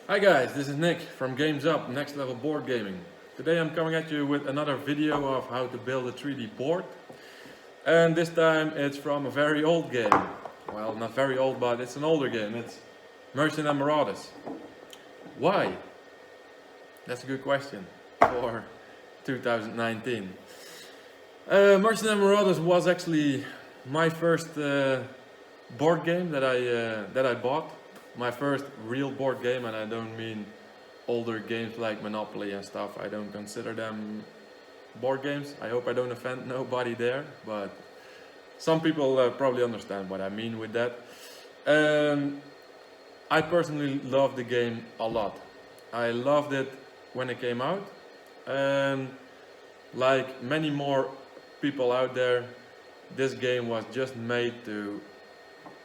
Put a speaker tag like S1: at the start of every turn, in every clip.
S1: Hi guys, this is Nick from Games Up, Next Level Board Gaming. Today I'm coming at you with another video of how to build a 3D board. And this time it's from a very old game. Well, not very old, but it's an older game. It's Merchant and Marauders. Why? That's a good question for 2019. Merchant and Marauders was actually my first board game that I bought. My first real board game, and I don't mean older games like Monopoly and stuff. I don't consider them board games. I hope I don't offend nobody there, but some people probably understand what I mean with that. I personally love the game a lot. I loved it when it came out, and like many more people out there, this game was just made to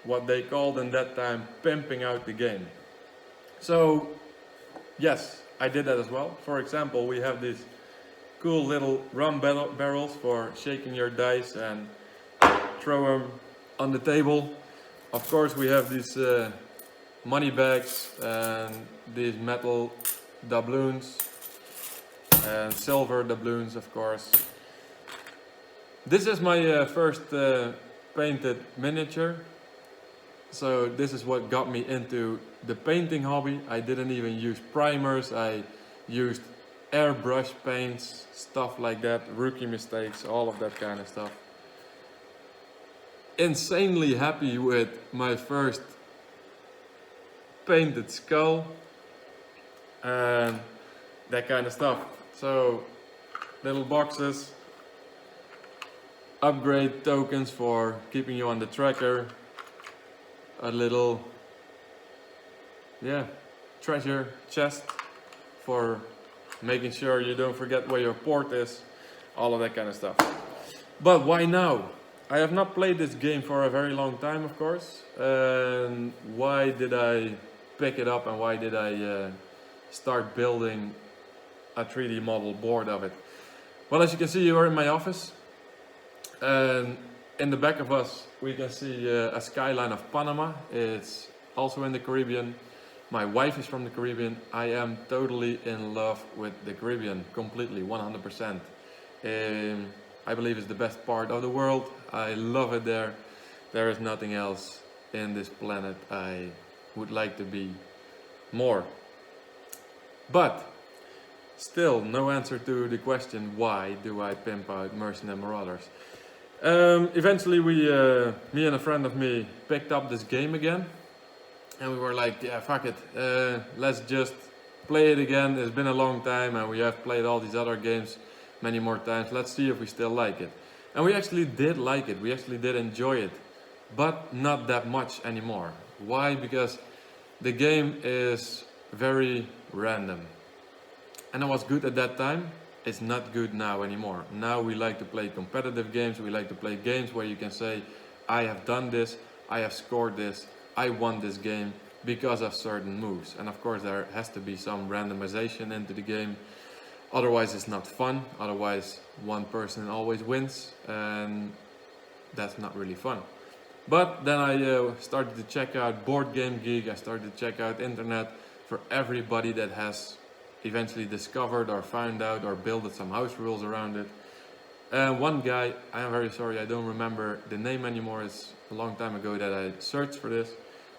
S1: what they called in that time pimping out the game. So yes, I did that as well. For example, we have these cool little rum barrels for shaking your dice and throw them on the table. Of course, we have these money bags and these metal doubloons and silver doubloons, of course. This is my first painted miniature. So this is what got me into the painting hobby. I didn't even use primers, I used airbrush paints, stuff like that, rookie mistakes, all of that kind of stuff. Insanely happy with my first painted skull and that kind of stuff. So little boxes, upgrade tokens for keeping you on the tracker, a little treasure chest for making sure you don't forget where your port is, all of that kind of stuff. But why now? I have not played this game for a very long time, of course. And why did I pick it up and why did I start building a 3D model board of it? Well, as you can see, you are in my office, and in the back of us we can see a skyline of Panama. It's also in the Caribbean. My wife is from the Caribbean. I am totally in love with the Caribbean, completely, 100%. I believe it's the best part of the world. I love it there. There is nothing else in this planet I would like to be more. But still, no answer to the question, why do I pimp out Merchant and Marauders? Eventually me and a friend of me picked up this game again, and we were like, yeah, fuck it, let's just play it again. It's been a long time and we have played all these other games many more times. Let's see if we still like it. And we actually did like it, we actually did enjoy it, but not that much anymore. Why? Because the game is very random, and it was good at that time. It's not good now anymore. Now we like to play competitive games. We like to play games where you can say, I have done this, I have scored this, I won this game because of certain moves. And of course there has to be some randomization into the game. Otherwise it's not fun. Otherwise one person always wins, and that's not really fun. But then I started to check out Board Game Geek. I started to check out internet for everybody that has eventually discovered or found out or built some house rules around it. And one guy, I am very sorry, I don't remember the name anymore. It's a long time ago that I searched for this.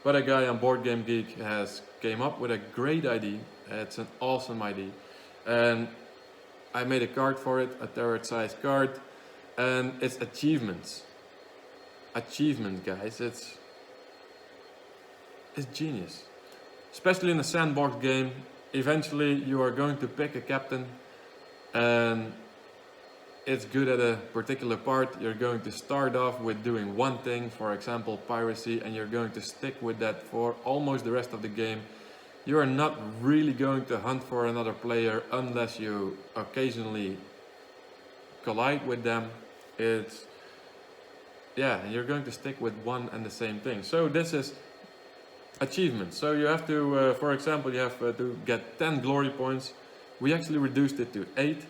S1: But a guy on Board Game Geek has came up with a great idea. It's an awesome idea. And I made a card for it, a tarot size card. And it's achievements. Achievements, guys. It's genius. Especially in a sandbox game. Eventually you are going to pick a captain and it's good at a particular part. You're going to start off with doing one thing, for example piracy, and you're going to stick with that for almost the rest of the game. You are not really going to hunt for another player unless you occasionally collide with them. And you're going to stick with one and the same thing. So this is achievements. So you have to, for example, you have to get 10 glory points. We actually reduced it to 8.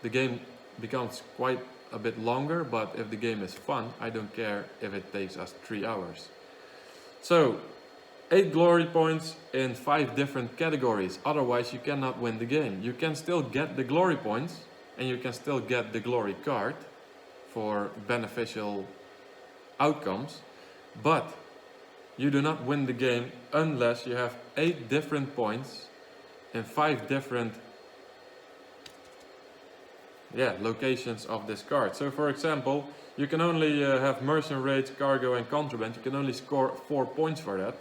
S1: The game becomes quite a bit longer, but if the game is fun, I don't care if it takes us 3 hours. So 8 glory points in 5 different categories. Otherwise you cannot win the game. You can still get the glory points and you can still get the glory card for beneficial outcomes, but you do not win the game unless you have 8 different points in 5 different locations of this card. So for example, you can only have merchant raids, cargo and contraband. You can only score 4 points for that.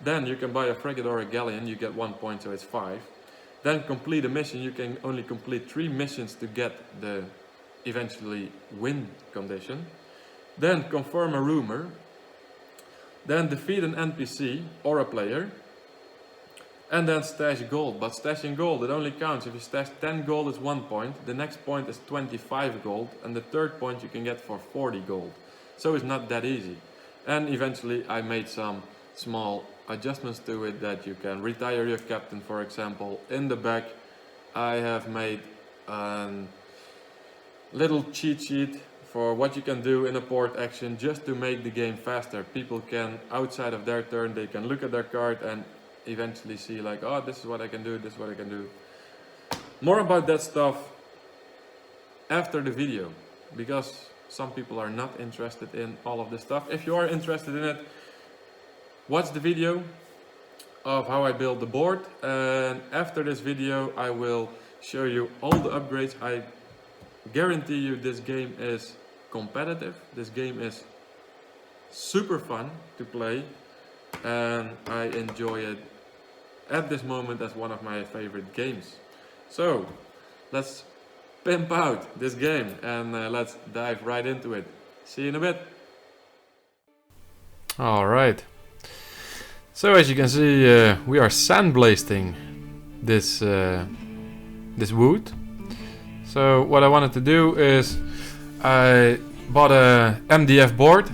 S1: Then you can buy a frigate or a galleon, you get 1 point, so it's 5. Then complete a mission, you can only complete 3 missions to get the eventually win condition. Then confirm a rumor. Then defeat an NPC or a player. And then stash gold. But stashing gold, it only counts if you stash 10 gold is 1 point, the next point is 25 gold, and the third point you can get for 40 gold. So it's not that easy. And eventually I made some small adjustments to it, that you can retire your captain, for example. In the back I have made a little cheat sheet for what you can do in a port action just to make the game faster. People can, outside of their turn, they can look at their card and eventually see like, oh, this is what I can do, this is what I can do. More about that stuff after the video, because some people are not interested in all of this stuff. If you are interested in it, watch the video of how I build the board, and after this video I will show you all the upgrades. I guarantee you this game is competitive, this game is super fun to play, and I enjoy it at this moment as one of my favorite games. So let's pimp out this game and let's dive right into it. See you in a bit. Alright. So as you can see, we are sandblasting this this wood. So what I wanted to do is I bought a MDF board.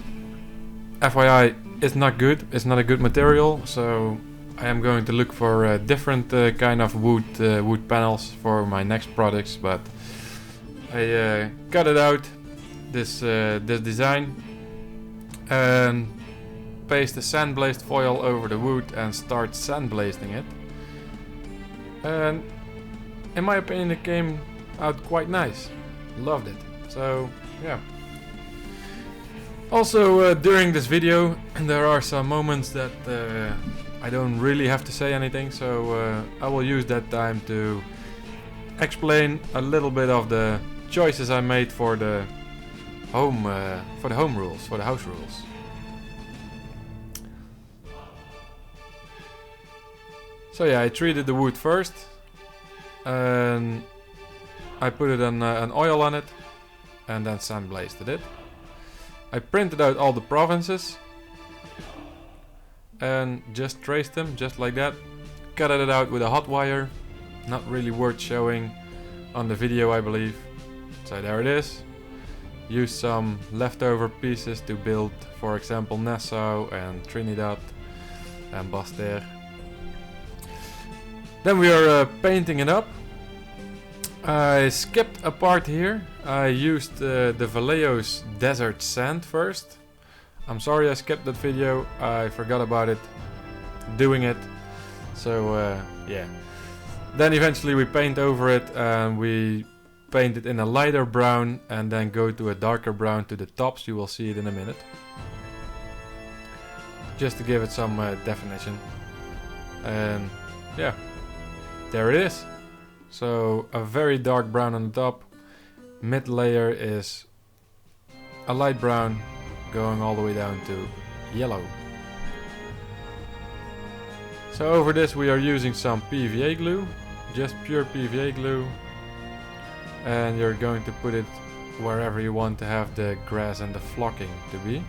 S1: FYI, it's not good. It's not a good material. So I am going to look for different kind of wood panels for my next products. But I cut it out, this design, and paste the sandblast foil over the wood and start sandblasting it. And in my opinion it came out quite nice. Loved it. So yeah. Also during this video there are some moments that I don't really have to say anything, so I will use that time to explain a little bit of the choices I made for the home rules, for the house rules. So yeah, I treated the wood first, and I put it on an oil on it, and then sandblasted it. I printed out all the provinces, and just traced them, just like that. Cut it out with a hot wire, not really worth showing on the video, I believe. So there it is. Use some leftover pieces to build, for example, Nassau and Trinidad and Basse-Terre. Then we are painting it up. I skipped a part here. I used the Vallejo's desert sand first. I'm sorry I skipped that video. I forgot about it doing it. So yeah. Then eventually we paint over it and we paint it in a lighter brown and then go to a darker brown to the tops. You will see it in a minute. Just to give it some definition. And yeah. There it is. So a very dark brown on the top. Mid layer is a light brown going all the way down to yellow. So over this we are using some PVA glue, just pure PVA glue, and you're going to put it wherever you want to have the grass and the flocking to be.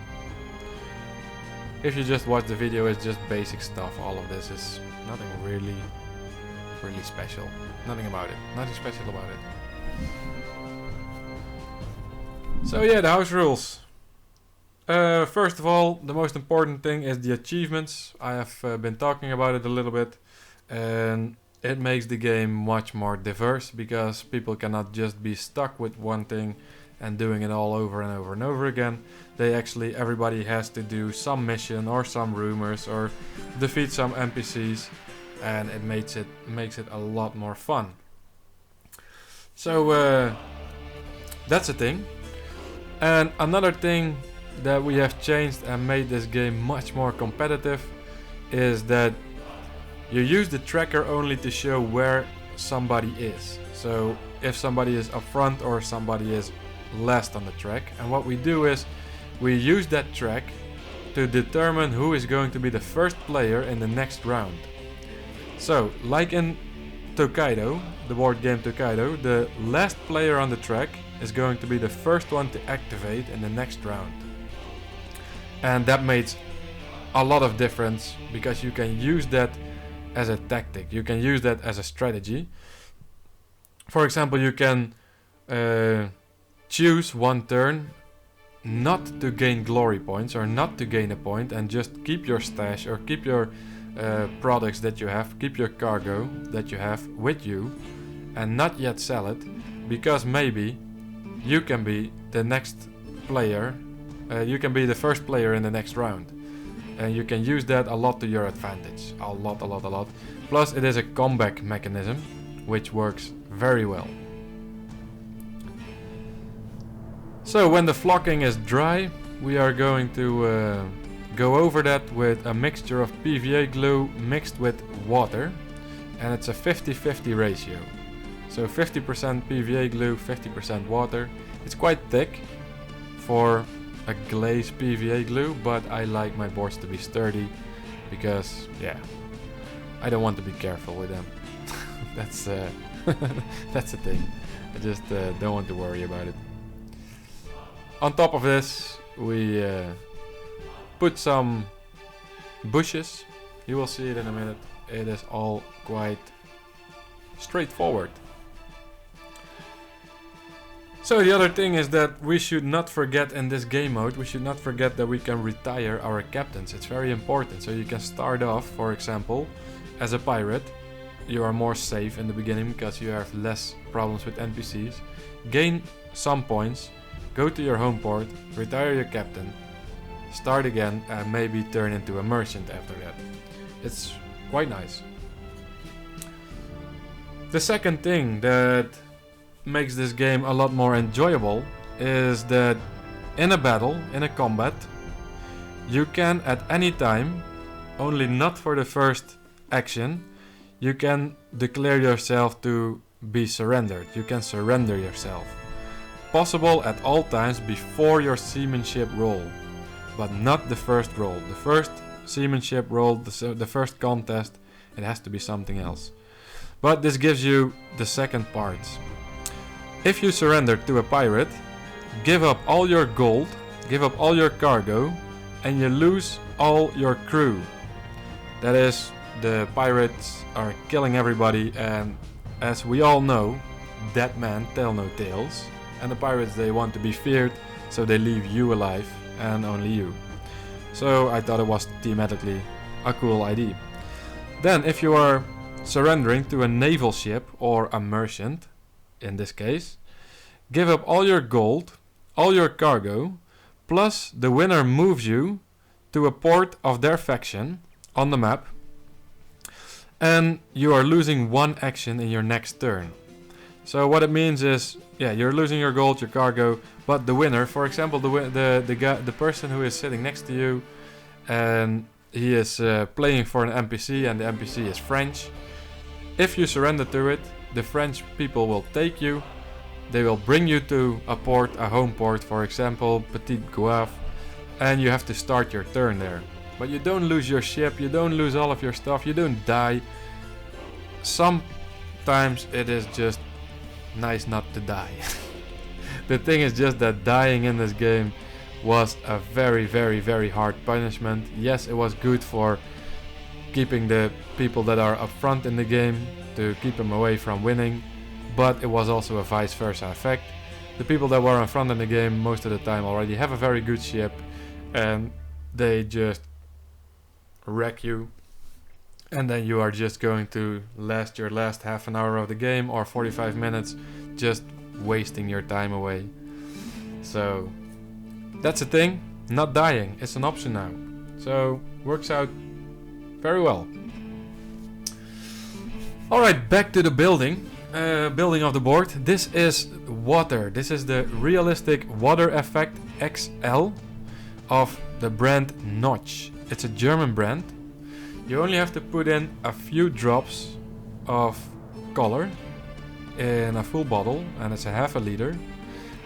S1: If you just watch the video, it's just basic stuff. All of this is nothing really special. Nothing about it. Nothing special about it. So yeah, the house rules. First of all, the most important thing is the achievements. I have been talking about it a little bit, and it makes the game much more diverse because people cannot just be stuck with one thing and doing it all over and over and over again. Everybody has to do some mission or some rumors or defeat some NPCs, and it makes it a lot more fun. So that's a thing. And another thing that we have changed and made this game much more competitive is that you use the tracker only to show where somebody is. So if somebody is up front or somebody is last on the track. And what we do is we use that track to determine who is going to be the first player in the next round. So like in Tokaido, the board game Tokaido, the last player on the track is going to be the first one to activate in the next round. And that makes a lot of difference because you can use that as a tactic. You can use that as a strategy. For example, you can choose one turn not to gain glory points or not to gain a point and just keep your stash or keep your products that you have, keep your cargo that you have with you and not yet sell it, because maybe you can be the next player, you can be the first player in the next round, and you can use that a lot to your advantage, a lot. Plus it is a comeback mechanism which works very well. So when the flocking is dry, we are going to go over that with a mixture of PVA glue mixed with water, and it's a 50-50 ratio. So 50% PVA glue, 50% water. It's quite thick for a glaze PVA glue, but I like my boards to be sturdy because, yeah, I don't want to be careful with them. That's the thing. I just don't want to worry about it. On top of this, we put some bushes. You will see it in a minute. It is all quite straightforward. So the other thing is that we should not forget in this game mode, we should not forget that we can retire our captains. It's very important. So you can start off, for example, as a pirate. You are more safe in the beginning because you have less problems with NPCs. Gain some points, go to your home port, retire your captain, start again, and maybe turn into a merchant after that. It's quite nice. The second thing that makes this game a lot more enjoyable is that in a battle, in a combat, you can at any time, only not for the first action, you can declare yourself to be surrendered. You can surrender yourself. Possible at all times before your seamanship roll, but not the first roll. The first seamanship roll, the first contest, it has to be something else. But this gives you the second part. If you surrender to a pirate, give up all your gold, give up all your cargo, and you lose all your crew. That is, the pirates are killing everybody, and as we all know, dead men tell no tales. And the pirates, they want to be feared, so they leave you alive, and only you. So I thought it was thematically a cool idea. Then if you are surrendering to a naval ship or a merchant, in this case, give up all your gold, all your cargo, plus the winner moves you to a port of their faction on the map, and you are losing one action in your next turn. So what it means is, yeah, you're losing your gold, your cargo, but the winner, for example, the person who is sitting next to you, and he is playing for an NPC, and the NPC is French. If you surrender to it, the French people will take you. They will bring you to a port, a home port, for example, Petit Goave, and you have to start your turn there. But you don't lose your ship, you don't lose all of your stuff, you don't die. Sometimes it is just nice not to die. The thing is just that dying in this game was a very, very, very hard punishment. Yes, it was good for keeping the people that are up front in the game, to keep them away from winning, but it was also a vice versa effect. The people that were in front in the game most of the time already have a very good ship, and they just wreck you, and then you are just going to last your last half an hour of the game or 45 minutes just wasting your time away. So that's the thing, not dying, it's an option now. So works out very well. Alright, back to the building of the board. This is water. This is the realistic water effect XL of the brand Notch. It's a German brand. You only have to put in a few drops of color in a full bottle, and it's a half a liter.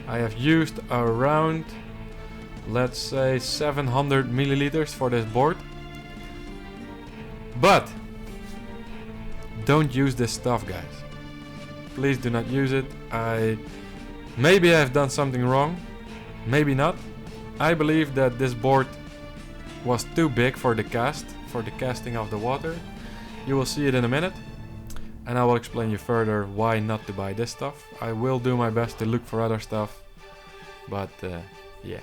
S1: I have used around, let's say, 700 milliliters for this board. But don't use this stuff, guys. Please do not use it. Maybe I have done something wrong, maybe not. I believe that this board was too big for the casting of the water. You will see it in a minute, and I will explain you further why not to buy this stuff. I will do my best to look for other stuff, but yeah.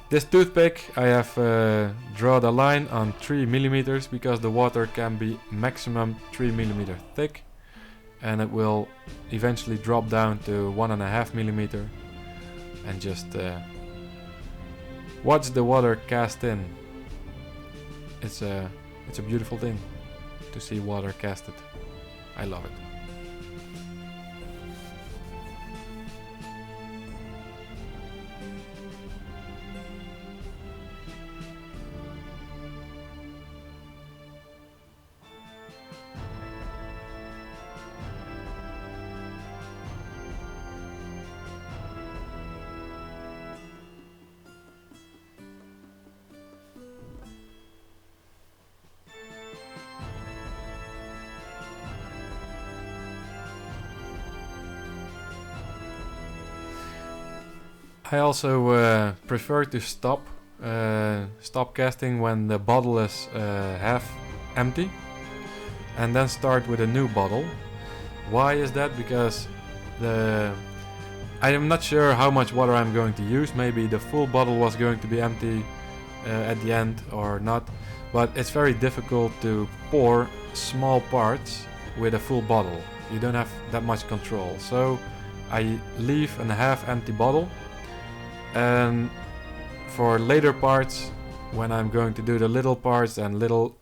S1: This toothpick, I have drawn a line on 3 millimeters because the water can be maximum 3 millimeter thick, and it will eventually drop down to 1.5 millimeter, and just watch the water cast in. It's a beautiful thing to see water casted. I love it. I also prefer to stop casting when the bottle is half empty, and then start with a new bottle. Why is that? Because I am not sure how much water I'm going to use. Maybe the full bottle was going to be empty at the end or not, but it's very difficult to pour small parts with a full bottle. You don't have that much control. So I leave a half empty bottle, and for later parts, when I'm going to do the little parts and little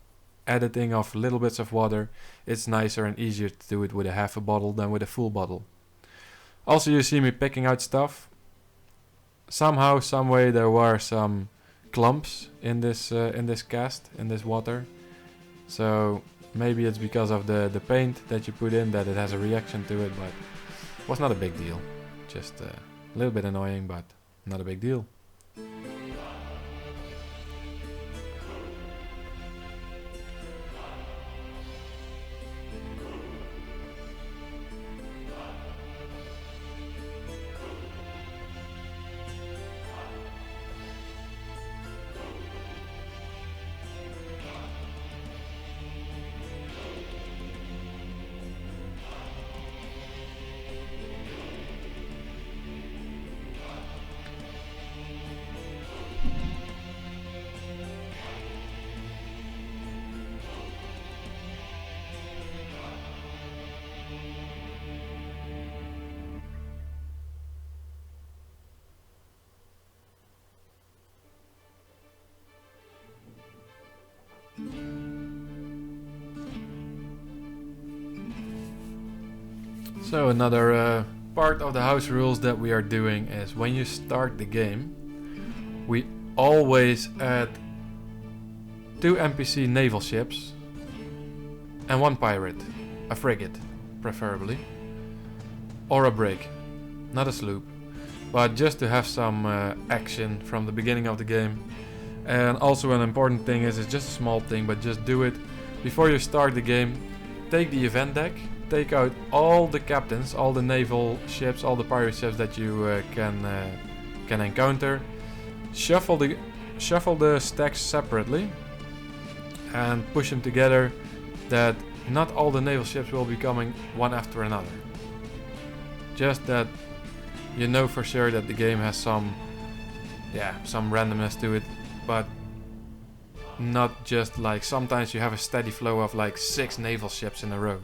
S1: editing of little bits of water, it's nicer and easier to do it with a half a bottle than with a full bottle. Also, you see me picking out stuff. Somehow, some way, there were some clumps in this cast, in this water. So maybe it's because of the paint that you put in that it has a reaction to it, but it was not a big deal. Just a little bit annoying, but not a big deal. So another part of the house rules that we are doing is when you start the game, we always add 2 NPC naval ships and 1 pirate, a frigate preferably, or a brig, not a sloop, but just to have some action from the beginning of the game. And also an important thing is, it's just a small thing, but just do it before you start the game. Take the event deck, take out all the captains, all the naval ships, all the pirate ships that you can encounter. Shuffle the stacks separately and push them together, that not all the naval ships will be coming one after another. Just that you know for sure that the game has some randomness to it, but not just like sometimes you have a steady flow of like 6 naval ships in a row.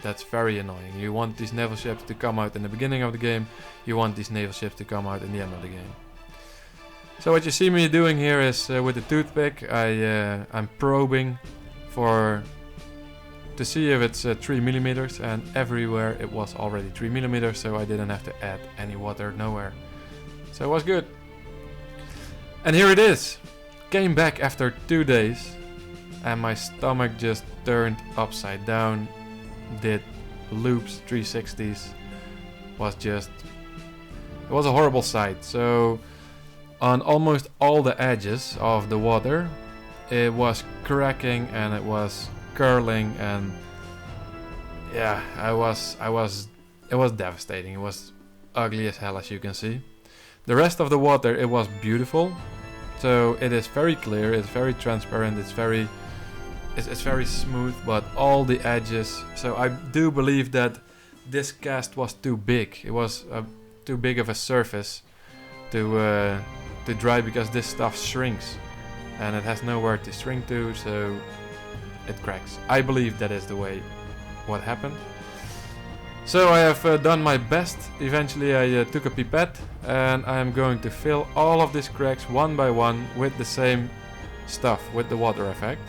S1: That's very annoying. You want these naval ships to come out in the beginning of the game. You want these naval ships to come out in the end of the game. So what you see me doing here is with the toothpick, I'm probing to see if it's 3mm, and everywhere it was already 3mm, so I didn't have to add any water nowhere. So it was good. And here it is. Came back after 2 days and my stomach just turned upside down, did loops, 360s. It was a horrible sight. So on almost all the edges of the water it was cracking and it was curling, and yeah, it was devastating. It was ugly as hell, as you can see. The rest of the water, it was beautiful. So it is very clear, it's very transparent, it's very smooth, but all the edges. So I do believe that this cast was too big. It was too big of a surface to dry, because this stuff shrinks and it has nowhere to shrink to, so it cracks. I believe that is the way what happened. So I have done my best. Eventually I took a pipette and I am going to fill all of these cracks one by one with the same stuff, with the water effect.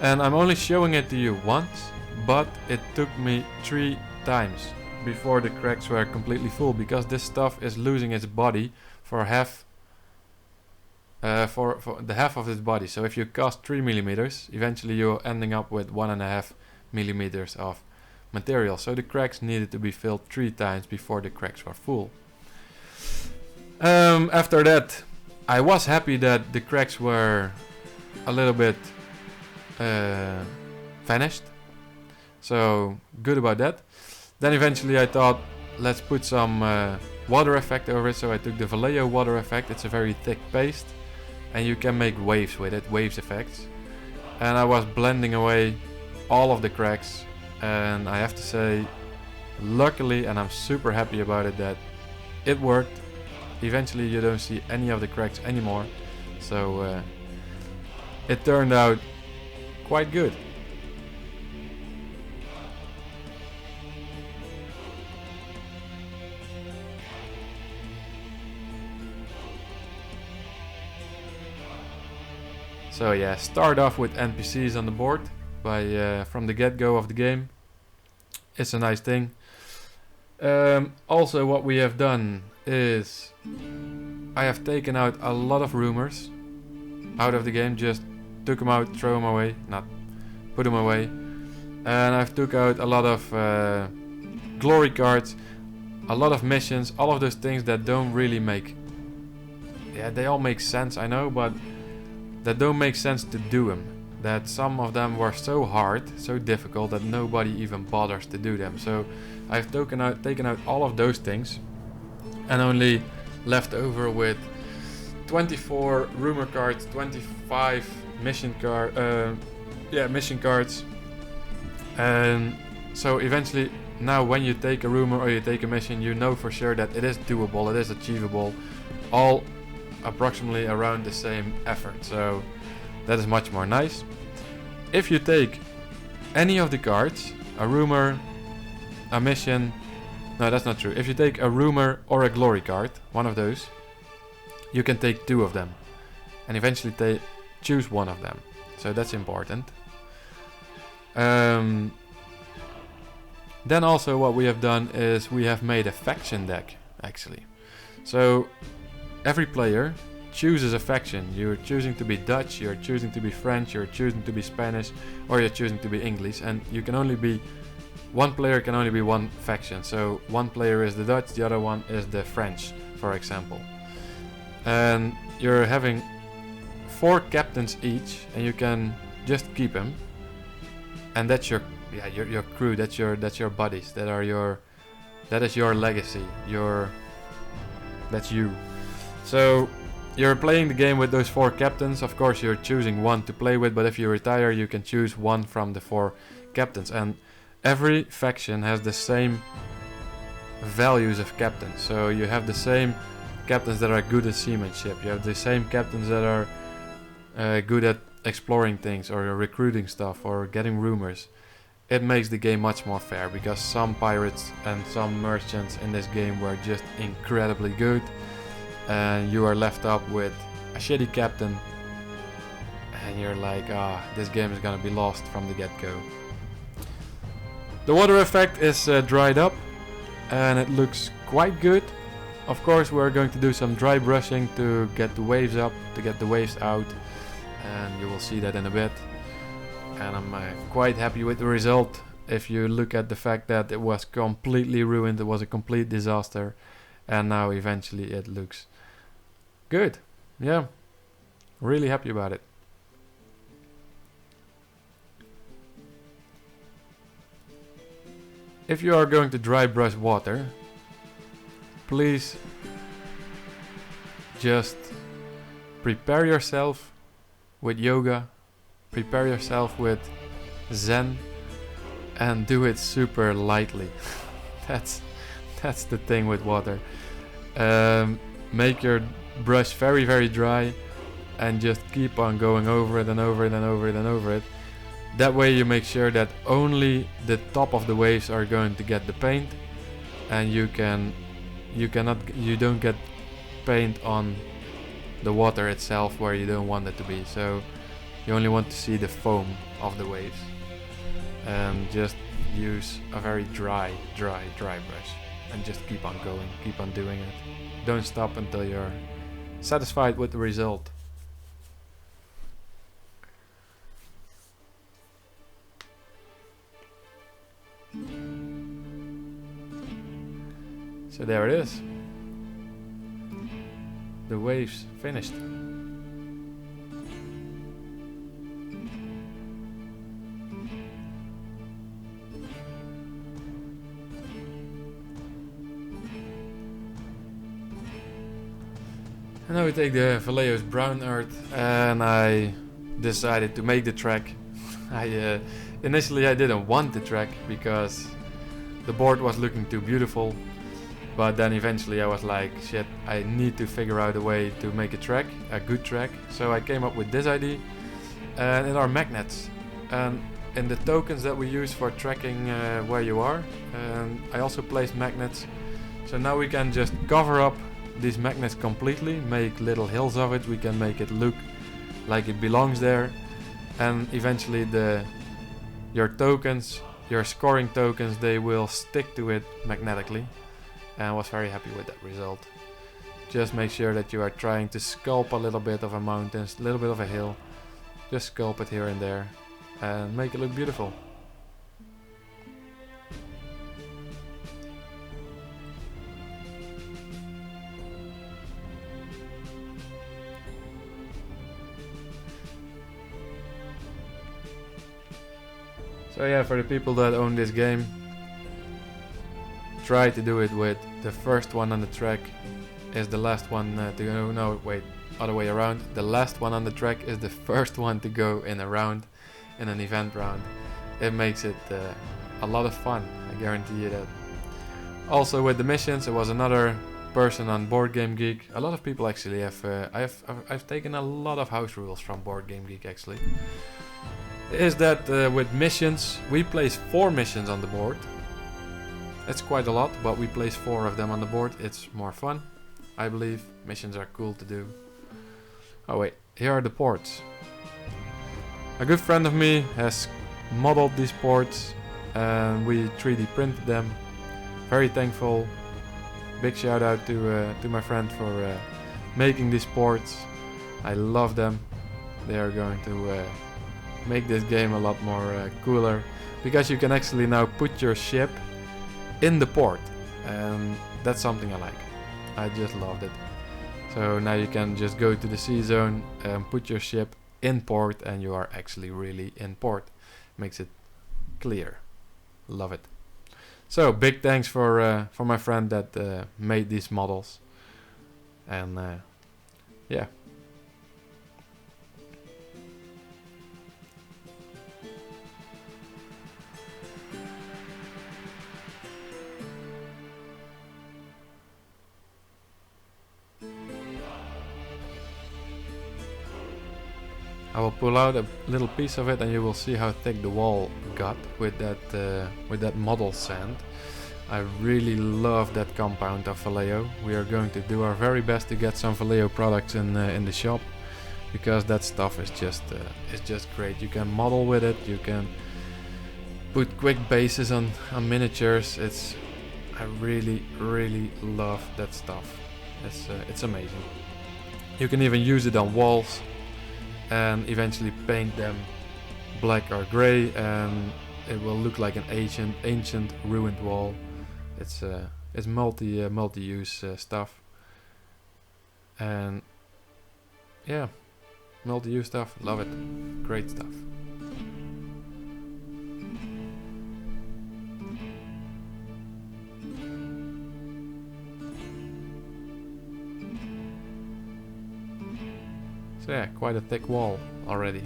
S1: And I'm only showing it to you once, but it took me 3 times before the cracks were completely full, because this stuff is losing its body for half, for the half of its body. So if you cast 3mm, eventually you're ending up with 1.5mm of material. So the cracks needed to be filled 3 times before the cracks were full. After that, I was happy that the cracks were a little bit vanished. So good about that. Then eventually I thought, let's put some water effect over it. So I took the Vallejo water effect. It's a very thick paste and you can make waves with it, waves effects. And I was blending away all of the cracks, and I have to say, luckily, and I'm super happy about it, that it worked. Eventually you don't see any of the cracks anymore, so it turned out quite good. So yeah, start off with NPCs on the board from the get-go of the game. It's a nice thing. Also what we have done is I have taken out a lot of rumors out of the game. Just took them out, throw them away, not put them away. And I've took out a lot of glory cards, a lot of missions, all of those things that don't really make, yeah, they all make sense, I know, but that don't make sense to do them. That some of them were so hard, so difficult, that nobody even bothers to do them. So I've taken out all of those things and only left over with 24 rumor cards, 25 mission cards. And so eventually, now when you take a rumor or you take a mission, you know for sure that it is doable, it is achievable, all approximately around the same effort. So that is much more nice. If you take any of the cards, a rumor, a mission, no, that's not true. If you take a rumor or a glory card, one of those, you can take 2 of them and eventually choose one of them. So that's important. Then also what we have done is we have made a faction deck, actually. So every player chooses a faction. You're choosing to be Dutch, you're choosing to be French, you're choosing to be Spanish, or you're choosing to be English, and you can only be, one player can only be one faction. So one player is the Dutch, the other one is the French, for example. And you're having 4 captains each, and you can just keep them. And that's your crew, that's your buddies, that is your legacy, that's you. So you're playing the game with those 4 captains. Of course you're choosing one to play with, but if you retire you can choose one from the 4 captains. And every faction has the same values of captains. So you have the same captains that are good at seamanship. You have the same captains that are good at exploring things or recruiting stuff or getting rumors. it makes the game much more fair, because some pirates and some merchants in this game were just incredibly good, and you are left up with a shitty captain, and you're like, this game is gonna be lost from the get-go. The water effect is dried up, and it looks quite good. Of course, we're going to do some dry brushing to get the waves up, to get the waves out, and you will see that in a bit. And I'm quite happy with the result. If you look at the fact that it was completely ruined, it was a complete disaster, and now eventually it looks good. Yeah, really happy about it. If you are going to dry brush water, please just prepare yourself with yoga, prepare yourself with Zen, and do it super lightly. that's the thing with water. Make your brush very, very dry, and just keep on going over it and over it and over it and over it. That way you make sure that only the top of the waves are going to get the paint, and you don't get paint on the water itself where you don't want it to be. So you only want to see the foam of the waves, and just use a very dry brush, and just keep on going, keep on doing it. Don't stop until you're satisfied with the result. So there it is. The waves finished. And now we take the Vallejo's brown earth, and I decided to make the track. Initially I didn't want the track because the board was looking too beautiful, but then eventually I was like, shit, I need to figure out a way to make a good track. So I came up with this idea, and it are magnets, and in the tokens that we use for tracking where you are, and I also placed magnets. So now we can just cover up these magnets completely, make little hills of it. We can make it look like it belongs there, and eventually your tokens, your scoring tokens, they will stick to it magnetically. And I was very happy with that result. Just make sure that you are trying to sculpt a little bit of a mountain, a little bit of a hill. Just sculpt it here and there and make it look beautiful. So yeah, for the people that own this game, try to do it with the first one on the track is the last one to go. No, wait, other way around. The last one on the track is the first one to go in a round, in an event round. It makes it a lot of fun, I guarantee you that. Also with the missions, it was another person on Board Game Geek. A lot of people actually have. I've taken a lot of house rules from Board Game Geek actually. Is that with missions, we place 4 missions on the board. It's quite a lot, but we place 4 of them on the board. It's more fun, I believe. Missions are cool to do. Oh wait, here are the ports. A good friend of me has modeled these ports, and we 3D printed them. Very thankful. Big shout out to my friend for making these ports. I love them. They are going to make this game a lot more cooler, because you can actually now put your ship in the port, and that's something I like. I just loved it. So now you can just go to the sea zone and put your ship in port, and you are actually really in port. Makes it clear. Love it. So big thanks for my friend that made these models, and yeah. I will pull out a little piece of it and you will see how thick the wall got with that model sand. I really love that compound of Vallejo. We are going to do our very best to get some Vallejo products in the shop, because that stuff is just great. You can model with it, you can put quick bases on miniatures. I really love that stuff. It's amazing. You can even use it on walls and eventually paint them black or gray, and it will look like an ancient ruined wall. It's multi-use stuff, and yeah, multi-use stuff. Love it. Great stuff. So yeah, quite a thick wall already.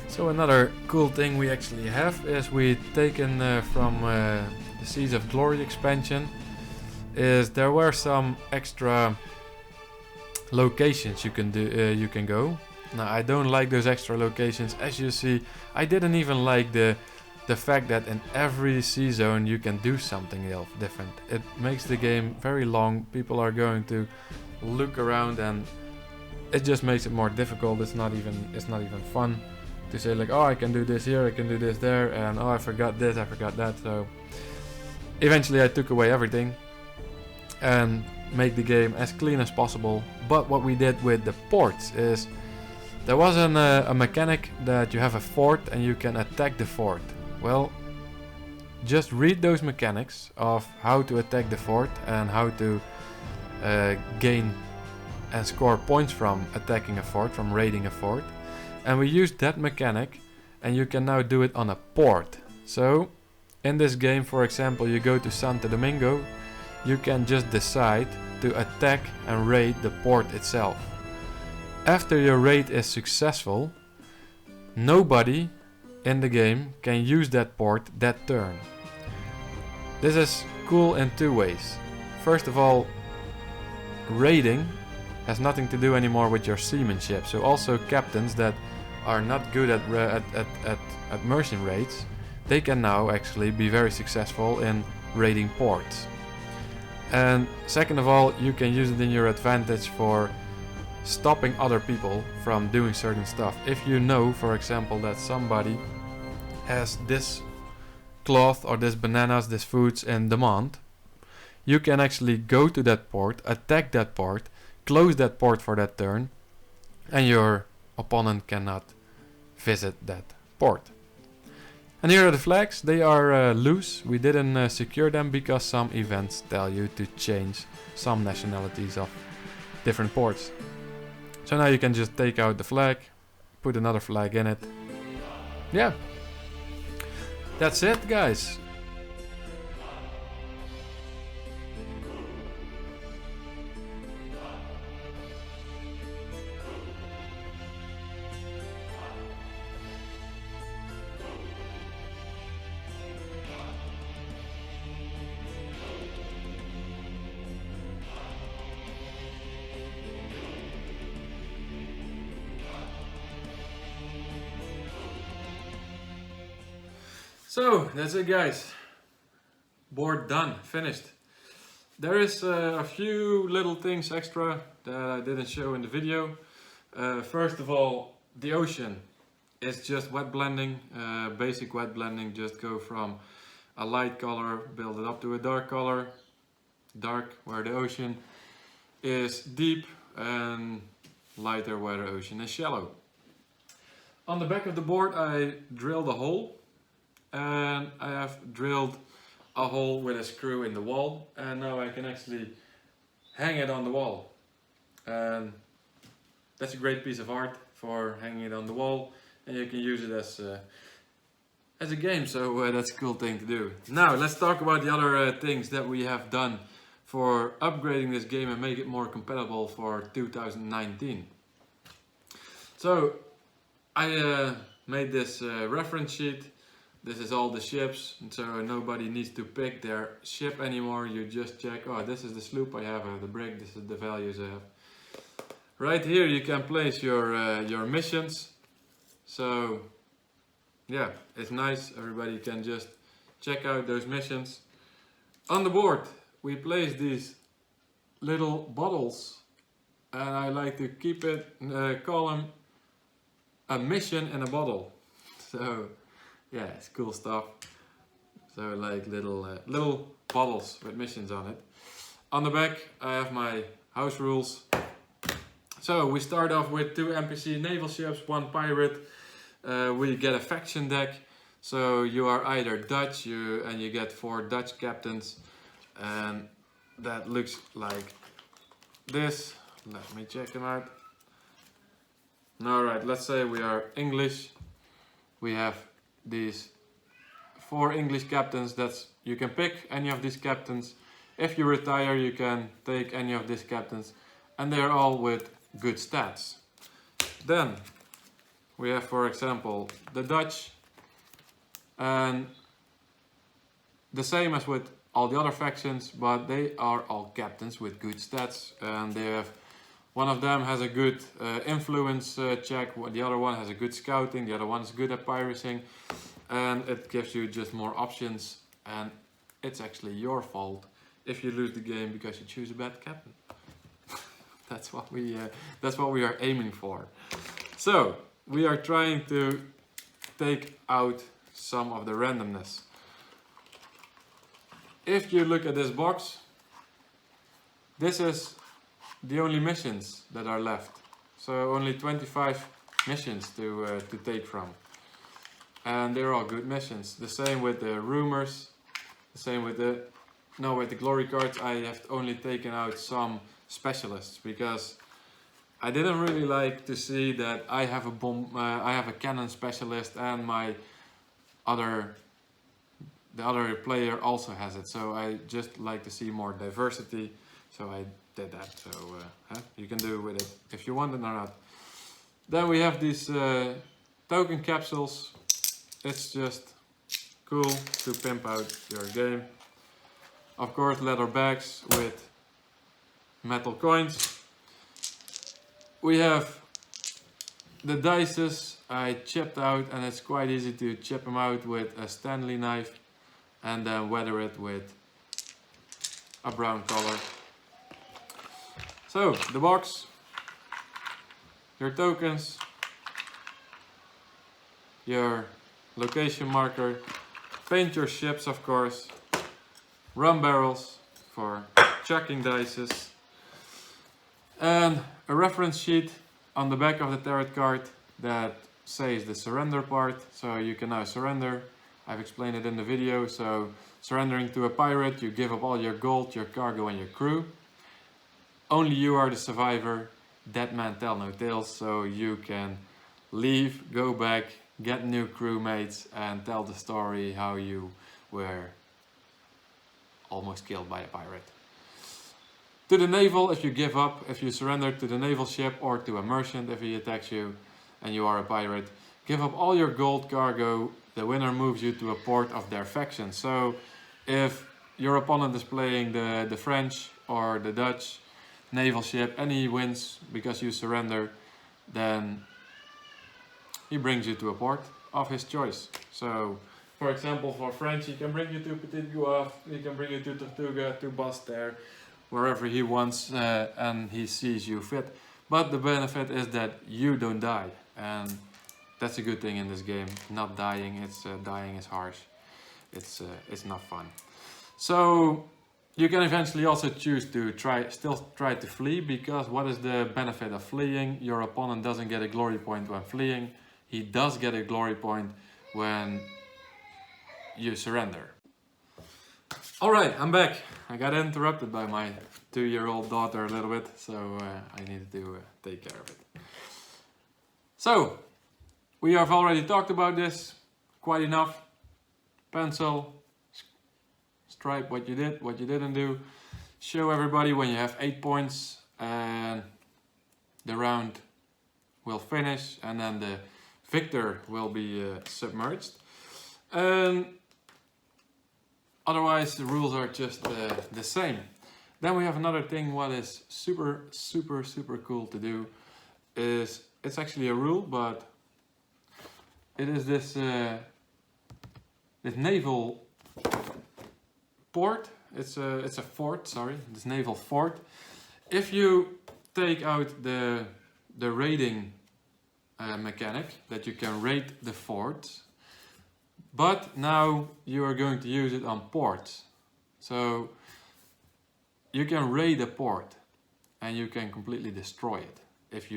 S1: So another cool thing we actually have is we've taken from the Seas of Glory expansion, is there were some extra locations you can go. Now I don't like those extra locations. As you see, I didn't even like the fact that in every sea zone you can do something else different. It makes the game very long. People are going to look around and it just makes it more difficult. It's not even fun to say like, oh, I can do this here, I can do this there, and oh, I forgot this, I forgot that. So eventually I took away everything and make the game as clean as possible. But what we did with the ports is there was a mechanic that you have a fort and you can attack the fort. Well, just read those mechanics of how to attack the fort and how to gain and score points from attacking a fort, from raiding a fort. And we used that mechanic, and you can now do it on a port. So in this game, for example, you go to Santo Domingo, you can just decide to attack and raid the port itself. After your raid is successful, nobody in the game can use that port that turn. This is cool in two ways. First of all, raiding has nothing to do anymore with your seamanship. So also captains that are not good at merchant raids, they can now actually be very successful in raiding ports. And second of all, you can use it in your advantage for stopping other people from doing certain stuff. If you know, for example, that somebody has this cloth or this bananas, this foods in demand, you can actually go to that port, attack that port, close that port for that turn, and your opponent cannot visit that port. And here are the flags. They are loose. We didn't secure them because some events tell you to change some nationalities of different ports. So now you can just take out the flag, put another flag in it. Yeah, that's it, guys. So that's it, guys. Board done, finished. There is a few little things extra that I didn't show in the video. First of all, the ocean is just wet blending, basic wet blending. Just go from a light color, build it up to a dark color. Dark where the ocean is deep and lighter where the ocean is shallow. On the back of the board I drilled a hole, and I have drilled a hole with a screw in the wall, and now I can actually hang it on the wall. And that's a great piece of art for hanging it on the wall, and you can use it as a game, so that's a cool thing to do. Now let's talk about the other things that we have done for upgrading this game and make it more compatible for 2019. So I made this reference sheet. This is all the ships, and so nobody needs to pick their ship anymore. You just check, oh, this is the sloop I have, the brig, this is the values I have. Right here you can place your missions. So yeah, it's nice, everybody can just check out those missions. On the board we place these little bottles, and I like to keep it, call them a mission in a bottle. So yeah, it's cool stuff. So like little bottles with missions on it. On the back I have my house rules. So we start off with 2 NPC naval ships, 1 pirate. We get a faction deck. So you are either Dutch, and you get 4 Dutch captains, and that looks like this. Let me check them out. Alright, let's say we are English. We have these 4 English captains. You can pick any of these captains. If you retire, you can take any of these captains, and they're all with good stats. Then we have, for example, the Dutch, and the same as with all the other factions, but they are all captains with good stats, and they have, one of them has a good influence check, the other one has a good scouting, the other one is good at pirating, and it gives you just more options, and it's actually your fault if you lose the game because you choose a bad captain. That's what we are aiming for. So we are trying to take out some of the randomness. If you look at this box, this is the only missions that are left. So only 25 missions to take from, and they're all good missions. The same with the rumors. The same with the glory cards. I have only taken out some specialists because I didn't really like to see that I have a cannon specialist and the other player also has it. So I just like to see more diversity. So I did that. So you can do with it if you want it or not. Then we have these token capsules. It's just cool to pimp out your game. Of course, leather bags with metal coins. We have the dices I chipped out, and it's quite easy to chip them out with a Stanley knife and then weather it with a brown color. So the box, your tokens, your location marker, paint your ships of course, rum barrels for chucking dices, and a reference sheet on the back of the tarot card that says the surrender part. So you can now surrender. I've explained it in the video. So surrendering to a pirate, you give up all your gold, your cargo and your crew. Only you are the survivor. Dead man tell no tales. So you can leave, go back, get new crewmates and tell the story how you were almost killed by a pirate. To the naval, if you give up, if you surrender to the naval ship, or to a merchant if he attacks you and you are a pirate, give up all your gold cargo. The winner moves you to a port of their faction. So if your opponent is playing the French or the Dutch naval ship and he wins because you surrender, then he brings you to a port of his choice. So for example, for French, he can bring you to Petit Goave, he can bring you to Tortuga, to Basse-Terre, wherever he wants, and he sees you fit. But the benefit is that you don't die, and that's a good thing in this game. Not dying, dying is harsh. It's not fun. So you can eventually also choose to still try to flee, because what is the benefit of fleeing? Your opponent doesn't get a glory point when fleeing. He does get a glory point when you surrender. Alright, I'm back. I got interrupted by my 2-year-old daughter a little bit, so I needed to take care of it. So, we have already talked about this quite enough. Pencil, stripe what you did, what you didn't do. Show everybody when you have 8 points and the round will finish and then the victor will be submerged. Otherwise the rules are just the same. Then we have another thing what is super cool to do is, it's actually a rule, but it is this naval port. It's a fort, sorry, this naval fort. If you take out the raiding mechanic, that you can raid the forts, but now you are going to use it on ports. So you can raid a port and you can completely destroy it if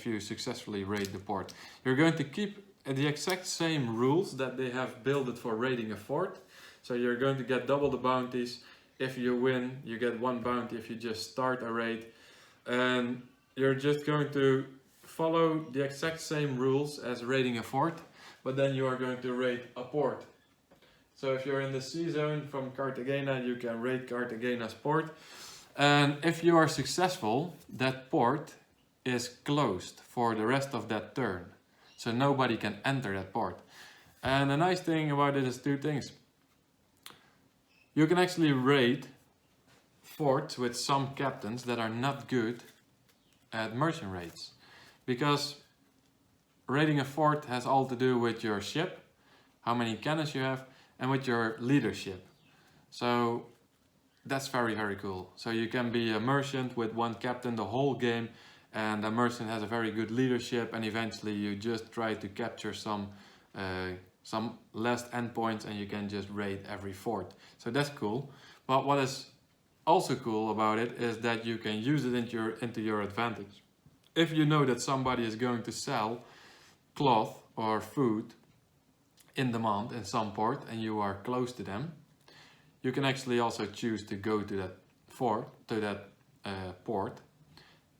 S1: you successfully raid the port. You're going to keep the exact same rules that they have built it for raiding a fort. So you're going to get double the bounties. If you win, you get 1 bounty if you just start a raid. And you're just going to follow the exact same rules as raiding a fort, but then you are going to raid a port. So if you're in the sea zone from Cartagena, you can raid Cartagena's port. And if you are successful, that port is closed for the rest of that turn. So nobody can enter that port. And the nice thing about it is 2 things. You can actually raid forts with some captains that are not good at merchant raids. Because raiding a fort has all to do with your ship, how many cannons you have, and with your leadership. So that's very cool. So you can be a merchant with 1 captain the whole game, and the merchant has a very good leadership, and eventually you just try to capture some last endpoints and you can just raid every fort. So that's cool. But what is also cool about it is that you can use it into your advantage. If you know that somebody is going to sell cloth or food in demand in some port and you are close to them, you can actually also choose to go to that port,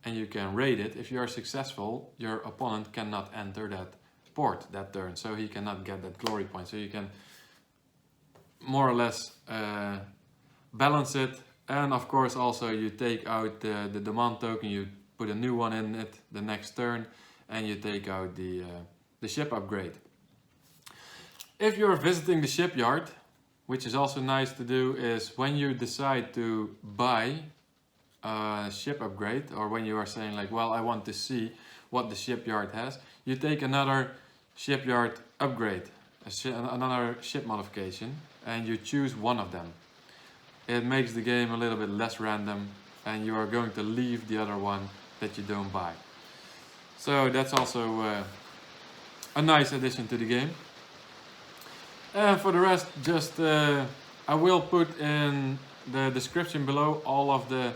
S1: and you can raid it. If you are successful, your opponent cannot enter that port that turn, so he cannot get that glory point. So you can more or less balance it. And of course also you take out the demand token, you put a new one in it the next turn, and you take out the ship upgrade. If you're visiting the shipyard, which is also nice to do, is when you decide to buy a ship upgrade, or when you are saying like, well, I want to see what the shipyard has, you take another shipyard upgrade, another ship modification, and you choose one of them. It makes the game a little bit less random, and you are going to leave the other one that you don't buy. So that's also a nice addition to the game. And for the rest, just I will put in the description below all of the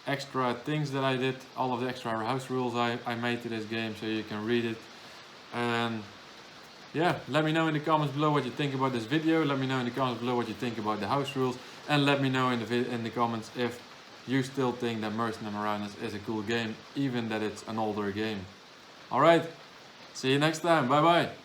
S1: extra things that I did, all of the extra house rules I made to this game, so you can read it. And yeah, let me know in the comments below what you think about this video. Let me know in the comments below what you think about the house rules, and let me know in the comments if you still think that Merchant and Marauders is a cool game, even that it's an older game. Alright, see you next time, bye bye.